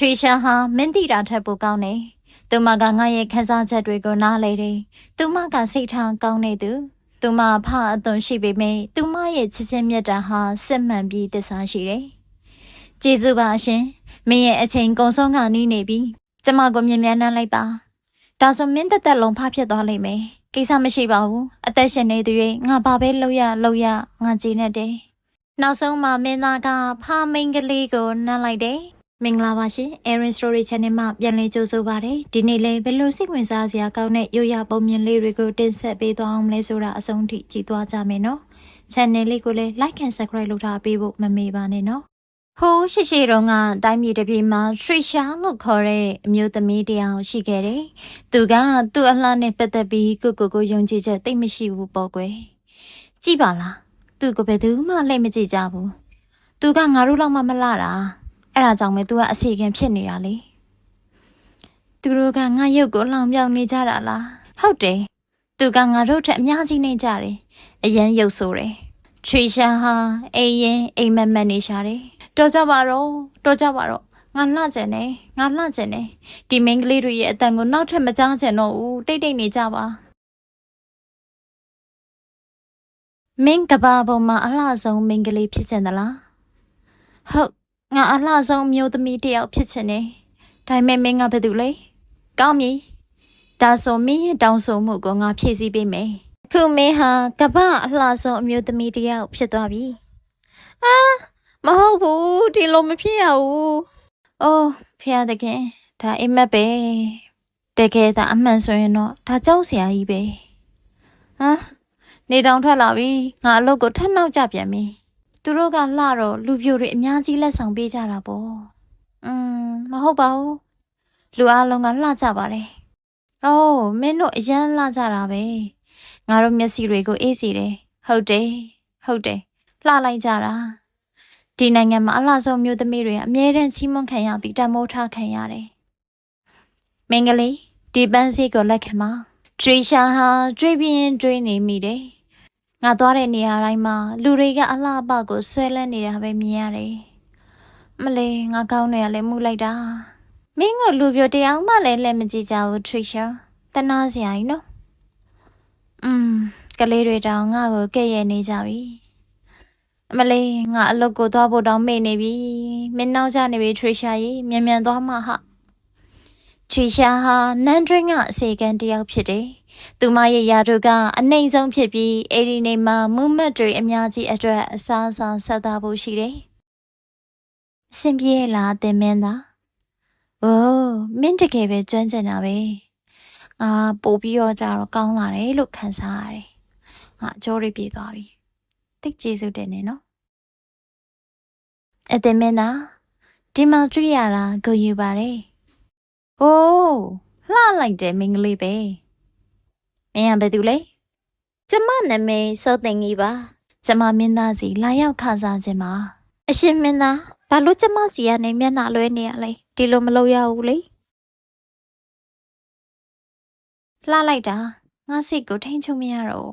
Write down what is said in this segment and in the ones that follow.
Trisha ဟာမင်းတိတာထက်ပိုကောင်းနေသူမကငါရဲ့ခန်းစားချက်တွေကိုနားလေတယ်သူမကစိတ်ထားကောင်းနေသူသူမဖအသွင်ရှိပေမဲ့သူမရဲ့ချစ်ချင်းမြတ်တာဟာစစ်မှန်ပြီးသစ္စာရှိတယ်ကျေးဇူးပါအရှင်မင်းရဲ့အချိန်ကုန်ဆုံးခါနီးနေပြီကျမကိုမြင်မြန်နှမ်းလိုက်ပါဒါဆိုမင်းတက်တက်လုံးဖဖြစ်သွားလိမ့်မယ်ကိစ္စမရှိပါဘူးအသက်ရှင်နေသူရဲ့ငါဘာပဲလုပ်ရငါကြည်နေတယ်နောက်ဆုံးမှမင်းသားကဖမိန်ကလေးကိုနှမ်းလိုက်တယ်မင်္ဂလာပါရှင် Erin Story Channel မှာပြန်လည်ကြိုဆိုပါရစေဒီနေ့လည်းဘယ်လိုစိတ်ဝင်စားစရာကောင်းတဲ့ရိုးရာပုံမြင်လေးတွေကိုတင်ဆက်ပေးသွားအောင်လဲဆိုတာအဆုံးထိကြည့်သွားကြမယ်နော် Channel လေးကိုလည်း Like and Subscribe လုပ်ထားပေးဖို့မမေ့ပါနဲ့နော်ဟိုးရှိတော့ကတိုင်းပြည်တစ်ပြည်မှာ Trisha လို့ခေါ်တဲ့အမျိုးသမီးတယောက်ရှိခဲ့တယ်သူကသူ့အလှနဲ့ပတ်သက်ပြီးကိုယုံကြည်ချက်သိမရှိဘူးပေါ့ကွယ်ကြည့်ပါလားသူကဘယ်သူမှလှည့်မကြည့်ကြဘူးသူကငါတို့လောက်မှမလှတာအဲ့ဒါကြောင့်ပဲ तू ကအစီခင်ဖြစ်နေတာလေသူတို့ကငါရုပ်ကိုလောင်ပြောင်နေကြတာလားဟုတ်တယ် तू ကငါတို့ထက်အများကြီးနေကြတယ်အရန်ရုပ်ဆိုတယ် Trisha ဟာအိမ်မက်နေရှာတယ်တော်ကြပါတော့ငါလှကျင်နေဒီမိန်းကလေးတွေရဲ့အတန်ကိုနောက်ထပ်မကြားချင်တော့ဘူးတိတ်နေကြပါမင်းကဘာပေါ်မှာအလှဆုံးမိန်းကလေးဖြစ်ချင်သလားဟုတ်ငါအလှဆုံးမျိုးသမီးတယောက်ဖြစ်ချင်တယ်ဒါပေမဲ့မင်းကဘာလုပ်လဲကောင်းပြီဒါဆိုမင်းရဲ့တောင်းဆိုမှုကိုငါဖြည့်ဆည်းပေးမယ်ခုမင်းဟာကဘာအလှဆုံးအမျိုးသမီးတယောက်ဖြစ်သွားပြီမဟုတ်ဘူးဒီလိုမဖြစ်ရဘူးအိုးဖျားတခင်ဒါအိမ်မက်ပဲတကယ်ဒါအမှန်ဆိုရင်တော့ဒါကြောက်စရာကြီးပဲနေတောင်ထွက်လာပြီငါအလုပ်ကိုထပ်နောက်ကြပြန်ပြီသူတို့ကလှတော့လူပြိုတွေအများကြီးလက်ဆောင်ပေးကြတာပေါ့မဟုတ်ပါဘူးလူအလုံးကလှကြပါတယ်အိုးမင်းတို့အရန်လှကြတာပဲငါတို့မျက်စိတွေကိုအေးစီတယ်ဟုတ်တယ်လှလိုက်ကြတာဒီနိုင်ငံမှာအလှဆုံးမျိုးသမီးတွေအမြဲတမ်းချီးမွမ်းခံရပြီးတန်မိုးထားခံရတယ်မင်္ဂလေးဒီပန်းစည်းကိုလက်ခံပါ Trisha ဟာတွေးနေမိတယ်ငါသွားတဲ့နေရာတိုင်းမှာလူတွေကအလှအပကိုဆွဲလန်းနေတာပဲမြင်ရတယ်မလေးငါကောင်းနေရလဲမှုလိုက်တာမင်းကလူပြိုတရားမှလည်းလက်မကြည့်ကြဘူး Trisha တနာစရာကြီးနော်ကလေးတွေတောင်ငါ့ကိုကဲ့ရဲ့နေကြပြီမလေးငါအလုပ်ကိုသွားဖို့တောင်မေ့နေပြီမင်းနောက်ကျနေပြီ Trisha ရေမြန်သွားမှာဟာ Trisha ဟာနန်ဒရင်းကအစီကံတယောက်ဖြစ်တယ်သူမရဲ့ယာတို့ကအနှိမ်ဆုံးဖြစ်ပြီးအဲ့ဒီနေမှာမူမတ်တွေအများကြီးအတွက်အစားအစာဆက်သားဖို့ရှိတယ်အဆင်ပြေလားတင်မင်းသားအိုးမင်းတကယ်ပဲကျွမ်းကျင်တာပဲငါပို့ပြီးတော့ကြတော့ကောင်းလာတယ်လို့ခံစားရတယ်ငါအကျော်တွေပြေးသွားပြီတိတ်ကျေးဇူးတင်နေနော်အတင်မင်းသားဒီမှာတွေ့ရတာကိုယူပါတယ်အိုးလှလိုက်တယ်မင်္ဂလေးပဲမင်းကဘယ်သူလဲကျမနာမည်စောသိင်ကြီးပါကျမမင်းသားစီလာရောက်ခစားခြင်းပါအရှင်မင်းသားဘာလို့ကျမစီကနေမျက်နှာလွှဲနေရလဲဒီလိုမလုပ်ရဘူးလေလှလိုက်တာငါစိတ်ကိုထိန်ချုံမရတော့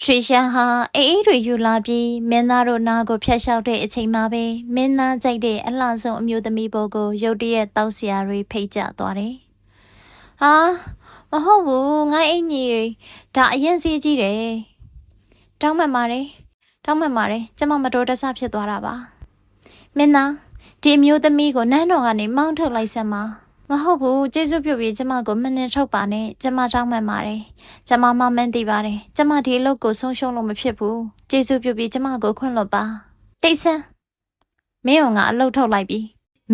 Trisha ဟာအေးတွေယူလာပြီးမင်းသားတို့နားကိုဖျက်လျှောက်တဲ့အချိန်မှာပဲမင်းသားကြိုက်တဲ့အလှဆုံးအမျိုးသမီးပေါ်ကိုရုတ်တရက်တောက်စရာတွေဖိတ်ကျသွားတယ်မဟုတ်ဘူးငါအင်ကြီးဒါအရင်စီးကြီးတယ်တောင်းမှန်ပါတယ်ကျမမတော်တဆဖြစ်သွားတာပါမင်းသားဒီအမျိုးသမီးကိုနန်းတော်ကနေမောင်းထုတ်လိုက်စမ်းပါမဟုတ်ဘူးကျေးဇူးပြုပြီးကျမကိုမနှင်ထုတ်ပါနဲ့ကျမတောင်းမှန်ပါတယ်ကျမမမှန်သိပါတယ်ကျမဒီအလုပ်ကိုဆုံးရှုံးလို့မဖြစ်ဘူးကျေးဇူးပြုပြီးကျမကိုခွင့်လွှတ်ပါတိတ်ဆန်းမင်းကငါအလုပ်ထုတ်လိုက်ပြီ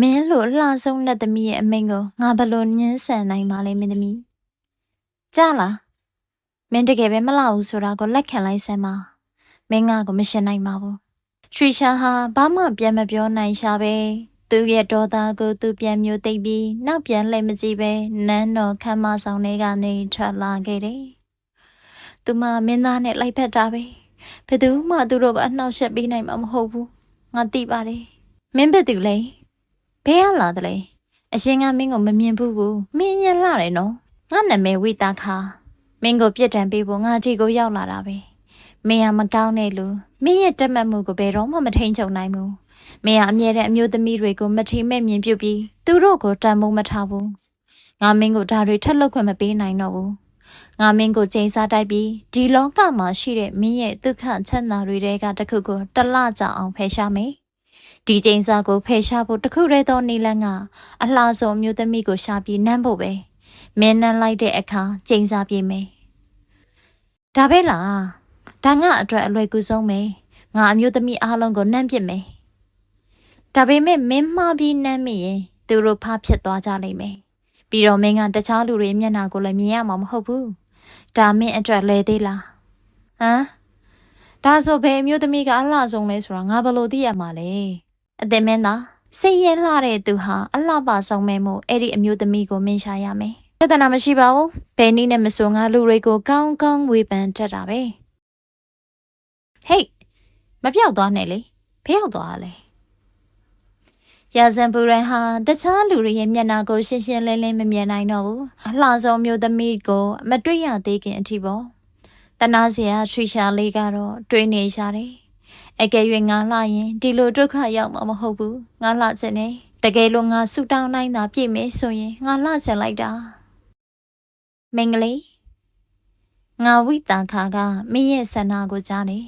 မင်းလို့လှဆုံးတဲ့သမီးရဲ့အမိန့်ကိုငါဘယ်လိုညှင်းဆန်နိုင်ပါလဲမင်းသမီးကြားလားမင်းတကယ်ပဲမလှဘူးဆိုတာကိုလက်ခံလိုက်စမ်းပါမင်းကကိုမရှင်းနိုင်ပါဘူး Trisha ဟာဘာမှပြန်မပြောနိုင်ရှာပဲသူရဲ့ဒေါသကိုသူပြန်မျိုးသိပ်ပြီးနောက်ပြန်လှည့်မကြည့်ပဲနန်းတော်ခမ်းမဆောင်ထဲကနေထွက်လာခဲ့တယ်သူမမင်းသားနဲ့လိုက်ဖက်တာပဲဘယ်သူမှသူတို့ကအနှောက်ယှက်ပေးနိုင်မှာမဟုတ်ဘူးငါသိပါတယ်မင်းဘယ်သူလဲဘယ်ရလာတယ်လဲအရှင်ကမင်းကိုမမြင်ဘူးမင်းညလှတယ်နော်ငါနာမည်ဝိတာခါမင်းကိုပြစ်ဒဏ်ပေးဖို့ငါဒီကိုရောက်လာတာပဲမင်းကမကောင်းတဲ့လူမင်းရဲ့တက်မှတ်မှုကိုဘယ်တော့မှမထိန်ချုပ်နိုင်ဘူး မင်းကအမြဲတမ်းအမျိုးသမီးတွေကိုမထီမဲ့မြင်ပြုပြီးသူတို့ကိုတန်ဖိုးမထားဘူးငါမင်းကိုဒါတွေထက်လောက်ခွင့်မပေးနိုင်တော့ဘူးငါမင်းကိုချိန်စားတိုက်ပြီးဒီလောကမှာရှိတဲ့မင်းရဲ့ဒုက္ခချမ်းသာတွေကတခုကိုတလကြအောင်ဖယ်ရှားမယ်ဒီချိန်စားကိုဖယ်ရှားဖို့တခုတည်းသောနည်းလမ်းကအလှဆုံးမျိုးသမီးကိုရှာပြီးနမ်းဖို့ပဲမင်းနမ်းလိုက်တဲ့အခါချိန်စားပြေးမယ်ဒါပဲလားဒါငါအတွက်အလွယ်ကူဆုံးပဲငါအမျိုးသမီးအားလုံးကိုနမ်းပစ်မယ်ဒါပေမဲ့မင်းမှားပြီးနမ်းမိရင်သူတို့ဖားဖြစ်သွားကြလိမ့်မယ်ပြီးတော့မင်းကတခြားလူတွေမျက်နှာကိုလည်းမြင်ရမှာမဟုတ်ဘူးဒါမင်းအတွက်လဲသေးလားဟမ်ဒါဆိုဘယ်အမျိုးသမီးကအလှဆုံးလဲဆိုတာငါဘယ်လိုသိရမှာလဲအသင်မင်းသားစိတ်ရဲလှတဲ့သူဟာအလှပဆုံးမဲမို့အဲ့ဒီအမျိုးသမီးကိုမင်းရှာရမယ်ပြဿနာမရှိပါဘူးဘယ်နည်းနဲ့မဆိုငါလူတွေကိုကောင်းကောင်းဝေဖန်တတ်တာပဲဟေးမပြောက်သွားနဲ့လေဖျောက်သွားလဲရာဇံပူရန်ဟာတခြားလူတွေရဲ့မျက်နှာကိုရှင်းရှင်းလင်းလင်းမမြင်နိုင်တော့ဘူးအလှဆုံးမျိုးသမီးကိုမတွေ့ရသေးခင်အထိပေါ့တနာစရာထရီရှာလေးကတော့တွေးနေရှာတယ်အကယ်၍ငါလှရင်ဒီလိုဒုက္ခရောက်မှာမဟုတ်ဘူးငါလှချင်တယ်တကယ်လို့ငါဆူတောင်းနိုင်တာပြည့်မယ်ဆိုရင်ငါလှချင်လိုက်တာမင်္ဂလိငါဝိတာခါကမင်းရဲ့ဆန္ဒကိုကြားနေ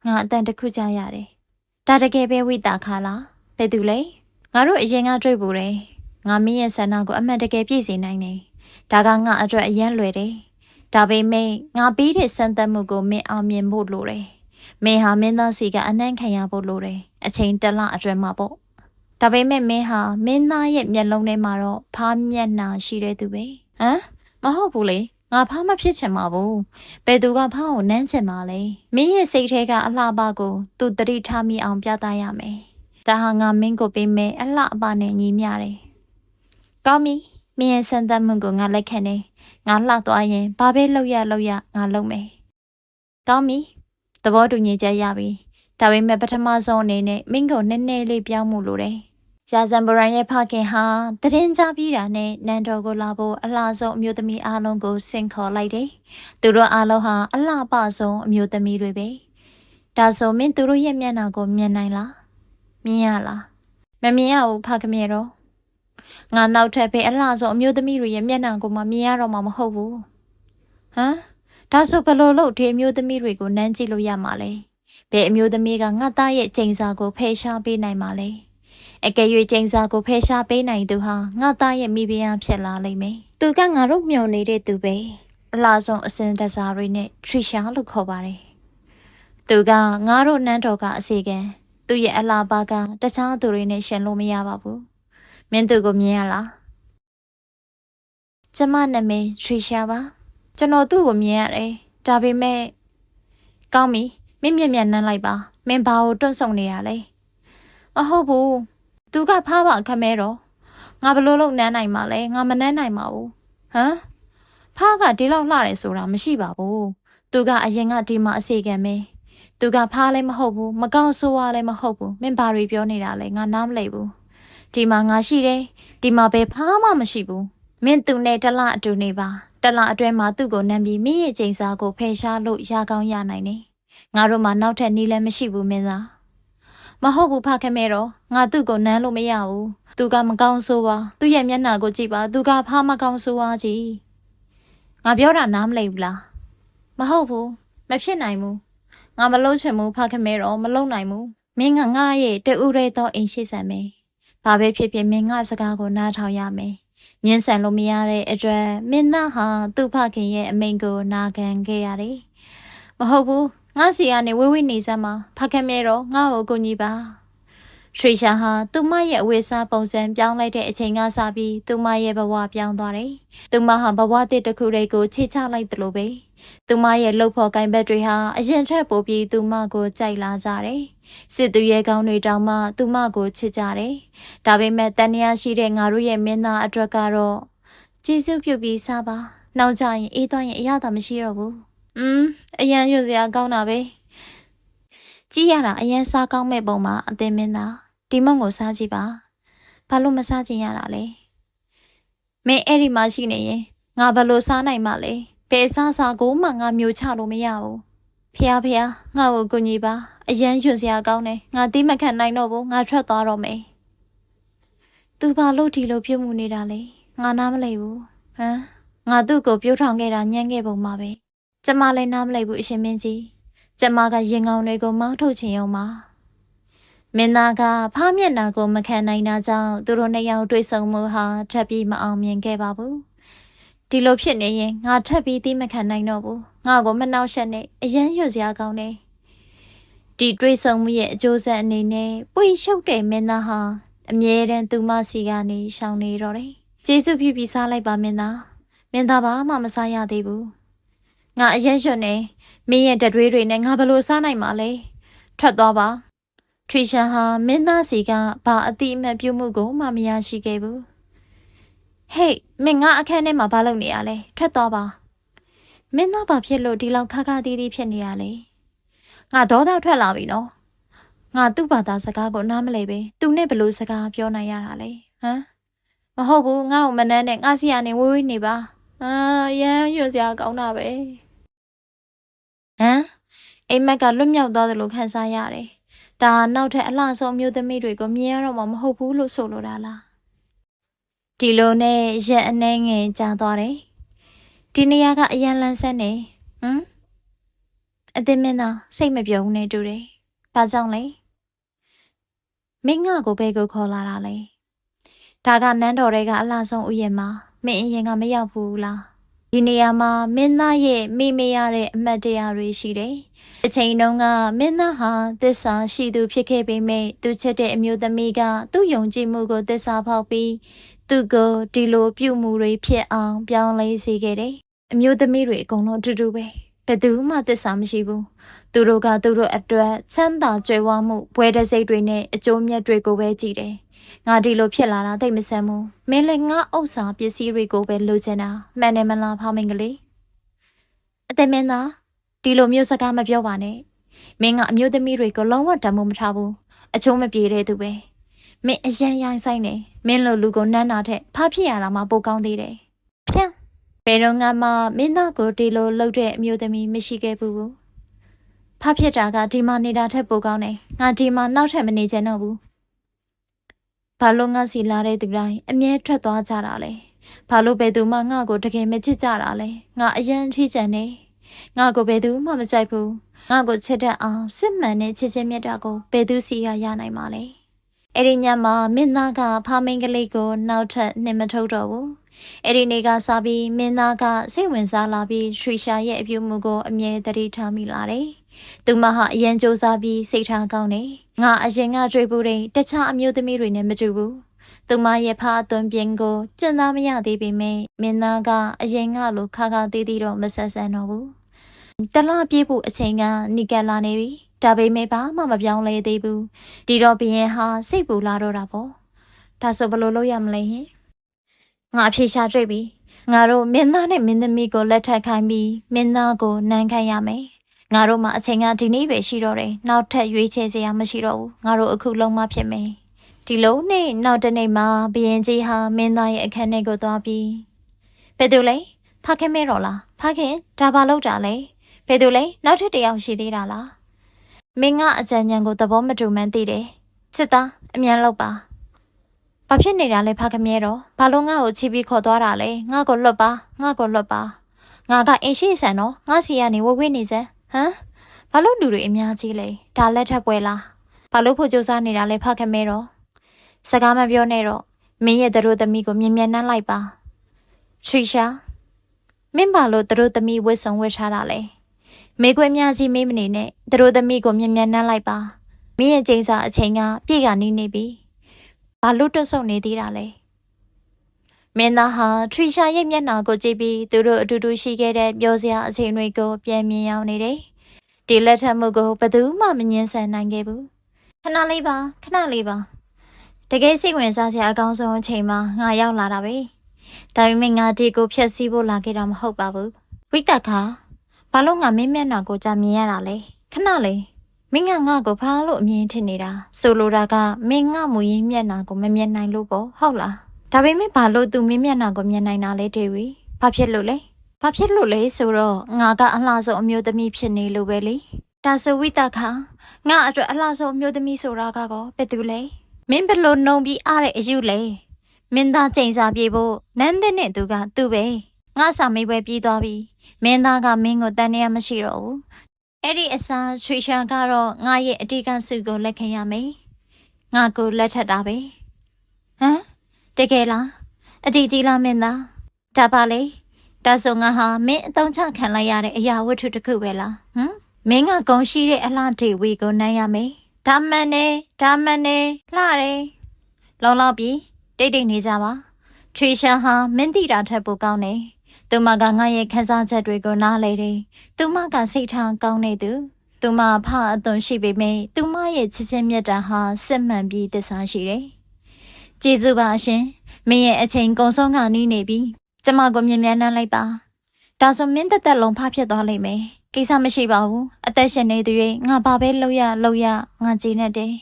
ငါအတန်တစ်ခုကြားရတယ်ဒါတကယ်ပဲဝိတာခါလားဘယ်သူလဲငါတို့အရင်ကတွေ့ပူတယ်ငါမင်းရဲ့ဆန္ဒကိုအမှန်တကယ်ပြည့်စေနိုင်တယ်ဒါကငါအတွက်အရန်လွယ်တယ်ဒါပေမဲ့ငါပြီးတဲ့စံသက်မှုကိုမင်းအောင်မြင်ဖို့လိုတယ်မင်းဟာမင်းသားစီကအနှံ့ခံရဖို့လိုတယ်အချိန်တစ်လအတွင်းမှာပေါ့ဒါပေမဲ့မင်းဟာမင်းသားရဲ့မျက်လုံးထဲမှာတော့ဖားမျက်နှာရှိတဲ့သူပဲမဟုတ်ဘူးလေငါဖားမဖြစ်ချင်ပါဘူးဘယ်သူကဖားကိုနမ်းချင်ပါလဲမင်းရဲ့စိတ်ထဲကအလှပကိုသူတတိထားမိအောင်ပြသရမယ်ဒါဟာငါမင်းကိုပေးမယ်အလှပနဲ့ညီမျှတယ်ကောင်းပြီမင်းရဲ့စံသက်မှုကိုငါလက်ခံနေငါလှသွားရင်ဘာပဲလုပ်ရငါလုပ်မယ်ကောင်းပြီသဘောတူညီချက်ရပြီဒါပေမဲ့ပထမဆုံးအနေနဲ့မင်းကိုနည်းနည်းလေးပြောင်းမှုလိုတယ်ရာဇံဘရန်ရဲ့ဖခင်ဟာတရင်ကြပြီးတာနဲ့နန်တော်ကိုလာဖို့အလှဆုံးအမျိုးသမီးအားလုံးကိုဆင့်ခေါ်လိုက်တယ်သူတို့အားလုံးဟာအလှပဆုံးအမျိုးသမီးတွေပဲဒါဆိုမင်းသူတို့ရဲ့မျက်နှာကိုမြင်နိုင်လားမြင်ရလားမမြင်ရဘူးဖခင်ရဲ့တော့ငါနောက်ထပ်ပဲအလှဆုံးအမျိုးသမီးတွေရဲ့မျက်နှာကိုမှမြင်ရတော့မှာမဟုတ်ဘူးဒါဆိုဘယ်လိုလုပ်ဒီအမျိုးသမီးတွေကိုနမ်းကြည့်လို့ရမှာလဲဘယ်အမျိုးသမီးကငါသားရဲ့ချိန်စာကိုဖယ်ရှားပေးနိုင်မှာလဲအကယ်၍ချိန်စာကိုဖယ်ရှားပေးနိုင်သူဟာငါသားရဲ့မိဖုရားဖြစ်လာလိမ့်မယ်သူကငါတို့မျှော်နေတဲ့သူပဲအလှဆုံးအစင်တစားတွေနဲ့ထရီရှာလို့ခေါ်ပါတယ်သူကငါတို့နန်းတော်ကအစီကံသူရဲ့အလှပါကတခြားသူတွေနဲ့ရှင်လို့မရပါဘူးမင်းသူကိုမြင်ရလားကျမနာမည်ထရီရှာပါကျွန်တော်သူ့ကိုမြင်ရတယ်ဒါပေမဲ့ကောင်းပြီမင်းမျက်နှာလိုက်ပါမင်းဘာကိုတွန့်ဆုံနေတာလဲမဟုတ်ဘူးသူကဖားပါခမဲတော့ငါဘလို့လို့နမ်းနိုင်မှာလဲငါမနမ်းနိုင်ပါဘူးဖားကဒီလောက်လှတယ်ဆိုတာမရှိပါဘူးသူကအရင်ကဒီမှာအစီကံပဲသူကဖားလည်းမဟုတ်ဘူးမကောင်းဆိုးဝါးလည်းမဟုတ်ဘူးမင်းဘာတွေပြောနေတာလဲငါနားမလည်ဘူးဒီမှာငါရှိတယ်ဒီမှာပဲဖားမှမရှိဘူးမင်းသူနဲ့တလအတူနေပါတလအတွဲမှာသူ့ကိုနမ်းပြီးမိရဲ့ချိန်စာကိုဖယ်ရှားလို့ရကောင်းရနိုင်တယ်ငါတို့မှာနောက်ထပ်နည်းလည်းမရှိဘူးမင်းသားမဟုတ်ဘူးဖခင်မဲတော့ငါသူ့ကိုနမ်းလို့မရဘူးသူကမကောင်းဆိုးပါသူ့ရဲ့မျက်နှာကိုကြည့်ပါသူကဖားမကောင်းဆိုးပါကြီးငါပြောတာနားမလည်ဘူးလားမဟုတ်ဘူးမဖြစ်နိုင်ဘူးငါမလုပ်ချင်ဘူးဖခင်မဲတော့မလုပ်နိုင်ဘူးမင်းကငါရဲ့တူရဲသောအိမ်ရှိဆံမယ်ဘာပဲဖြစ်ဖြစ်မင်းငါစကားကိုနားထောင်ရမယ်ညှင်းဆန်လို့မရတဲ့အတွက်မင်းသားဟာသူ့ဖခင်ရဲ့အမိန့်ကိုနာခံခဲ့ရတယ်မဟုတ်ဘူးငါစီကနေဝေးဝေးနေစမ်းမှာဖခင်မဲတော့ငါ့ကိုကူညီပါထရီရှာဟာသူမရဲ့အဝတ်စားပုံစံပြောင်းလိုက်တဲ့အချိန်ကစပြီးသူမရဲ့ဘဝပြောင်းသွားတယ်သူမဟာဘဝတစ်တစ်ခုတည်းကိုချေချလိုက်သလိုပဲသူမရဲ့လှုပ်ဖော်ကိုင်ဘက်တွေဟာအရင်ထက်ပိုပြီးသူမကိုကြိုက်လာကြတယ်စစ်သူရဲကောင်းတွေတောင်မှသူမကိုချစ်ကြတယ်ဒါပေမဲ့တန်ရာရှိတဲ့ငါတို့ရဲ့မင်းသားအတွက်ကတော့ကျေးဇူးပြုပြီးစားပါနောက်ကြရင်အေးသွားရင်အရသာမရှိတော့ဘူးအရန်ရွစရာကောင်းတာပဲကြည့်ရတာအရန်စားကောင်းမဲ့ပုံမှာအသင်မင်းသားဒီမုံကိုစားကြည့်ပါဘာလို့မစားချင်ရတာလဲမင်းအဲ့ဒီမှာရှိနေရင်ငါဘယ်လိုစားနိုင်မှလဲဘယ်စားကိုမှငါမျိုးချလို့မရဘူး ဖះငါ့ကိုကူညီပါအရန်ရွံစရာကောင်းတယ်ငါတိမခံနိုင်တော့ဘူးငါထွက်သွားတော့မယ်သူဘာလို့ဒီလိုပြုတ်မှုနေတာလဲငါနားမလဲဘူးဟမ်ငါသူ့ကိုပြုတ်ထောင်ခဲ့တာညံ့ခဲ့ပုံပါပဲကျမလည်းနားမလဲဘူးအရှင်မင်းကြီးကျမကရင်ကောင်းတွေကိုမောင်းထုတ်ချင်ရုံပါမင်းသားကဖားမျက်နှာကိုမခံနိုင်တာကြောင့်သူတို့နှစ်ယောက်တွေ့ဆုံမှုဟာထပ်ပြီးမအောင်မြင်ခဲ့ပါဘူးဒီလိုဖြစ်နေရင်ငါထပ်ပြီးသိမခံနိုင်တော့ဘူးငါကိုမနှောက်ယှက်နဲ့အရန်ရွစရာကောင်းတယ်ဒီတွေ့ဆုံမှုရဲ့အကျိုးဆက်အနေနဲ့ပွေရှုပ်တဲ့မင်းသားဟာအမြဲတမ်းသူမစီကနေရှောင်နေတော့တယ်ကျေးဇူးပြုပြီးစားလိုက်ပါမင်းသားဘာမှမစားရသေးဘူးငါအရန်ရွနေမင်းရဲ့တတွေးတွေနဲ့ငါဘလို့စားနိုင်မှာလဲထွက်သွားပါထရီရှာဟာမင်းသားစီကဘာအတိအမှတ်ပြုမှုကိုမှမရရှိခဲ့ဘူးဟေးမင်းငါအခန်းထဲမှာဘာလုပ်နေရလဲထွက်သွားပါမင်းသားဘာဖြစ်လို့ဒီလောက်ခါခါတီးတီးဖြစ်နေရလဲငါဒေါသထွက်လာပြီနော်ငါသူ့ဘာသာစကားကိုနားမလဲပဲသူနဲ့ဘလို့စကားပြောနိုင်ရတာလဲဟမ်မဟုတ်ဘူးငါ့ကိုမနှမ်းနဲ့ငါစီကနေဝေးနေပါရမ်းရွစရာကောင်းတာပဲဟမ်အိမ်မက်ကလွတ်မြောက်သွားသလိုခံစားရတယ်ဒါနောက်ထပ်အလှဆုံးမျိုးသမီးတွေကိုမြင်ရတော့မှမဟုတ်ဘူးလို့ဆိုလိုတာလားဒီလိုနဲ့ရက်အနှဲငယ်ကြာသွားတယ်ဒီနေရာကအရန်လန်းဆန်းနေအသိမင်းသားစိတ်မပြုံးနေတူတယ်ဘာကြောင့်လဲမင်းငါကိုဘယ်ကိုခေါ်လာတာလဲဒါကနန်းတော်တွေကအလှဆုံးဥယျာဉ်မှာမင်းအရင်ကမရောက်ဘူးလားဒီနေရာမှာမင်းသားရဲ့မိမရတဲ့အမတ်တရားတွေရှိတယ်အချိန်တုန်းကမင်းသားဟာသစ္စာရှိသူဖြစ်ခဲ့ပေမဲ့သူချစ်တဲ့အမျိုးသမီးကသူ့ယုံကြည်မှုကိုသစ္စာဖောက်ပြီးသူ့ကိုဒီလိုပြုမှုတွေဖြစ်အောင်ပြောင်းလဲစေခဲ့တယ်အမျိုးသမီးတွေအကုန်လုံးအတူတူပဲဘယ်သူမှသစ္စာမရှိဘူးသူတို့ကသူတို့အတွက်ချမ်းသာကြွယ်ဝမှုဘွဲတစိတ်တွေနဲ့အကျိုးမြတ်တွေကိုပဲကြည့်တယ်ငါဒီလိုဖြစ်လာတာသိမဆန်းဘူးမင်းလည်းငါဥစ္စာပစ္စည်းတွေကိုပဲလိုချင်တာမှန်တယ်မလားဖောင်းမင်းကလေးအသက်မင်းသားဒီလိုမျိုးစကားမပြောပါနဲ့မင်းကအမျိုးသမီးတွေကိုလုံးဝတမ်းမိုးမထားဘူးအချိုးမပြေတဲ့သူပဲမင်းအရန်ရိုင်းဆိုင်နေမင်းလိုလူကိုနန်းနာထက်ဖားဖြစ်ရတာမှပိုကောင်းသေးတယ်ဖြန်းဘယ်တော့မှမင်းသားကိုဒီလိုလှုပ်တဲ့အမျိုးသမီးမရှိခဲ့ဘူးဖားဖြစ်တာကဒီမှာနေတာထက်ပိုကောင်းတယ်ငါဒီမှာနောက်ထပ်မနေချင်တော့ဘူးဘာလို့ငါစီလာတဲ့သူတိုင်းအမြဲထွက်သွားကြတာလဲဘာလို့ဘယ်သူမှငါ့ကိုတကယ်မချစ်ကြတာလဲငါအရန်ထိချင်နေငါကိုဘယ်သူမှမကြိုက်ဘူးငါကိုချစ်တတ်အောင်စစ်မှန်တဲ့ချစ်ချင်းမြတ်တာကိုဘယ်သူစီရနိုင်မှာလဲအဲ့ဒီညမှာမင်းသားကဖားမင်းကလေးကိုနောက်ထပ်နှင်မထုတ်တော့ဘူးအဲ့ဒီနေ့ကစပြီးမင်းသားကစိတ်ဝင်စားလာပြီးထရီရှာရဲ့အပြုမှုကိုအမြဲတတိထားမိလာတယ်သူမဟာအရန်စူးစမ်းပြီးစိတ်ထားကောင်းတယ်ငါအရင်ကတွေ့ဘူးတဲ့တခြားအမျိုးသမီးတွေနဲ့မတူဘူးသူမရဲ့ဖားအသွင်ပြင်ကိုကျင့်သားမရသေးပေမဲ့မင်းသားကအရင်ကလိုခါခါသေးသေးတော့မဆက်ဆံတော့ဘူးတလားပြေးဖို့အချိန်ကနီကလာနေပြီဒါပေမဲ့ဘာမှမပြောင်းလဲသေးဘူးဒီတော့ဘရင်ဟာစိတ်ပူလာတော့တာပေါ့ဒါဆိုဘယ်လိုလုပ်ရမလဲဟင်ငါအဖြေရှာတွေ့ပြီငါတို့မင်းသားနဲ့မင်းသမီးကိုလက်ထပ်ခိုင်းပြီးမင်းသားကိုနမ်းခိုင်းရမယ်ငါတို့မှာအချိန်ကဒီနေ့ပဲရှိတော့တယ်နောက်ထပ်ရွေးချယ်စရာမရှိတော့ဘူးငါတို့အခုလုံးမဖြစ်မယ်ဒီလုံးနဲ့နောက်တနေ့မှာဘရင်ကြီးဟာမင်းသားရဲ့အခန်းထဲကိုသွားပြီးဘယ်သူလဲဖခင်မဲတော်လားဖခင်ဒါဘာလုပ်တာလဲဘယ်သူလဲနောက်ထပ်တယောက်ရှိသေးတာလားမင်းကအကြံဉာဏ်ကိုသဘောမတူမှန်းသိတယ်စစ်သားအမြန်လောက်ပါဘာဖြစ်နေတာလဲဖခင်မဲတော်ဘာလို့ငါ့ကိုချီပြီးခေါ်သွားတာလဲငါ့ကိုလွတ်ပါငါ့ကအိမ်ရှိဆန်တော့ငါစီကနေဝဝေးနေစမ်းဟမ်ဘာလို့လူတွေအများကြီးလဲဒါလက်ထပ်ပွဲလားဘာလို့ဖို့ကြိုးစားနေတာလဲဖခင်မဲတော်စကားမပြောနဲ့တော့မင်းရဲ့တို့သမီးကိုမြင်နှမ်းလိုက်ပါထရီရှာမင်းဘာလို့တို့သမီးဝတ်ဆောင်ဝတ်ထားတာလဲမိခွေအများကြီးမေးမနေနဲ့တို့သမီးကိုမြင်နှမ်းလိုက်ပါမင်းရဲ့ကျိန်းစာအချိန်ကပြည့်ကနေနေပြီဘာလို့တွတ်ဆုပ်နေသေးတာလဲမင်းသားဟာထရီရှာရဲ့မျက်နှာကိုကြည့်ပြီးသူတို့အတူတူရှိခဲ့တဲ့ပြောစရာအချိန်တွေကိုပြန်မြင်ရောက်နေတယ်ဒီလက်ထပ်မှုကိုဘယ်သူမှမငြင်းဆန်နိုင်ခဲ့ဘူးခဏလေးပါတကယ်စိတ်ဝင်စားစရာအကောင်းဆုံးအချိန်မှာငါရောက်လာတာပဲဒါပေမဲ့ငါဒီကိုဖျက်ဆီးဖို့လာခဲ့တာမဟုတ်ပါဘူးဝိတခါဘာလို့ငါမင်းမျက်နှာကိုကြာမြင်ရတာလဲခဏလေးမင်းကငါ့ကိုဘာလို့အမြင်ထင်နေတာဆိုလိုတာကမင်းငါမူရင်းမျက်နှာကိုမမြင်နိုင်လို့ပေါ့ဟုတ်လားဒါပေမဲ့ဘာလို့သူမင်းမျက်နှာကိုမြင်နိုင်တာလဲတေဝီဘာဖြစ်လို့လဲ ဘာဖြစ်လို့လဲဆိုတော့ငါကအလှဆုံးအမျိုးသမီးဖြစ်နေလို့ပဲလေဒါဆိုဝိတခါငါအတွက်အလှဆုံးအမျိုးသမီးဆိုတာကောဘယ်သူလဲမင်းဘလို့နှုံပြီးအားတဲ့အယူလဲမင်းသားချိန်စာပြေဖို့နန်းတဲ့နဲ့သူကသူ့ပဲငါစာမေးပွဲပြီးသွားပြီမင်းသားကမင်းကိုတန်နေရမရှိတော့ဘူးအဲ့ဒီအစားချွေရှာကတော့ငါရဲ့အတိကစုကိုလက်ခံရမယ်ငါကိုလက်ထက်တာပဲဟမ်တကယ်လားအတီကြီးလားမင်းသားဒါပါလေဒါဆိုငါဟာမင်းအသုံးချခံလိုက်ရတဲ့အရာဝတ္ထုတစ်ခုပဲလားမင်းကဂုံရှိတဲ့အလားဒေဝီကိုနိုင်ရမယ်ဒါမှန်နေလှတယ်လုံလောက်ပြီတိတ်နေကြပါထရီရှာဟာမင်းတိတာထက်ပိုကောင်းတယ်သူမကငါရဲ့ခန်းစားချက်တွေကိုနားလေတယ်သူမကစိတ်ထားကောင်းနေသူသူမဖအသွင်ရှိပေမဲ့သူမရဲ့ချစ်ချင်းမြတ်တာဟာစစ်မှန်ပြီးသစ္စာရှိတယ်ကျေးဇူးပါရှင်မင်းရဲ့အချိန်ကုန်ဆုံးခါနီးနေပြီကျမကိုမြင်မြန်နှမ်းလိုက်ပါဒါဆိုမင်းသက်လုံးဖဖြစ်သွားလိမ့်မယ်ကိစ္စမရှိပါဘူးအသက်ရှင်နေသူရဲ့ငါဘာပဲလုပ်ရငါကြည်နေတယ်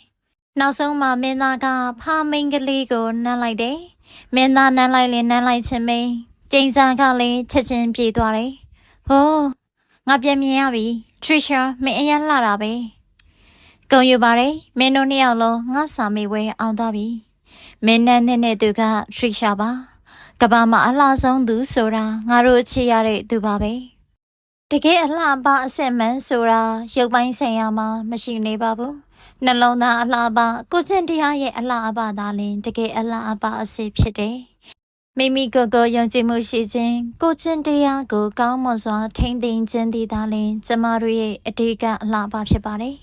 နောက်ဆုံးမှမင်းသားကဖမိန်ကလေးကိုနှမ်းလိုက်တယ်မင်းသားနှမ်းလိုက်ရင်နှမ်းလိုက်ချင်းပဲကျိန်စာကလည်းချက်ချင်းပြေးသွားတယ်ဟိုးငါပြန်မြင်ရပြီထရီရှာမင်းအရင်လှတာပဲဂုံယူပါတယ်မင်းတို့နှစ်ယောက်လုံးငါစာမေးပွဲအောင်သွားပြီမင်းနဲ့သူကထရီရှာပါကဘာမှာအလှဆုံးသူဆိုတာငါတို့ချစ်ရတဲ့သူပါပဲတကယ်အလှပအစစ်မှန်ဆိုတာရုပ်ပိုင်းဆိုင်ရာမှာမရှိနေပါဘူးနှလုံးသားအလှပကိုချင်းတရားရဲ့အလှပသာလင်တကယ်အလှပအစစ်ဖြစ်တယ်မိမိကိုယ်ကိုယုံကြည်မှုရှိခြင်းကိုချင်းတရားကိုကောင်းမွန်စွာထိန်းသိမ်းခြင်းသည်သာလင်ကျမတို့ရဲ့အဓိကအလှပဖြစ်ပါတယ်